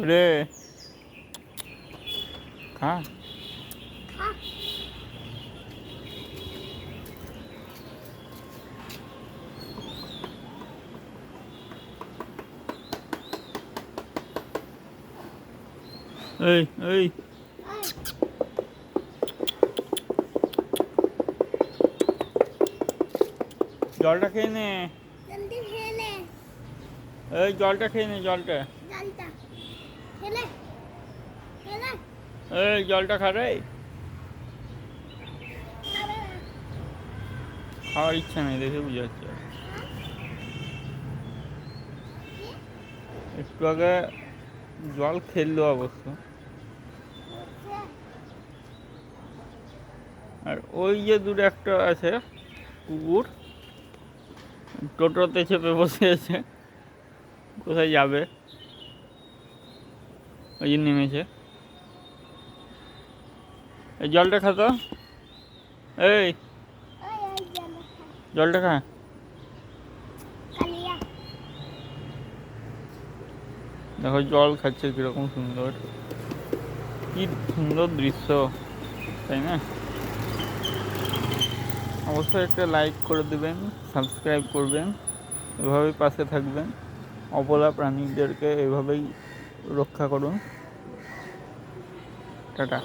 ওরে খা। এই এই জলটা খেয়ে নে। এই জলটা খেয়ে নে, জলটা। এই জলটা খা রে। খাওয়ার ইচ্ছা নেই দেখে বুঝা যাচ্ছে। একটু আগে জল খেললো অবশ্য। আর ওই যে দূরে একটা আছে কুকুর, টোটোতে চেপে বসে আছে, কোথায় যাবে ওই যে নেমেছে। এই জলটা খা তো। এই জলটা খা। দেখো জল খাচ্ছে কিরকম সুন্দর, কি সুন্দর দৃশ্য, তাই না? অবশ্যই একটা লাইক করে দেবেন, সাবস্ক্রাইব করবেন, এভাবেই পাশে থাকবেন। অবলা প্রাণীদেরকে এভাবেই রক্ষা করুন। টাটা।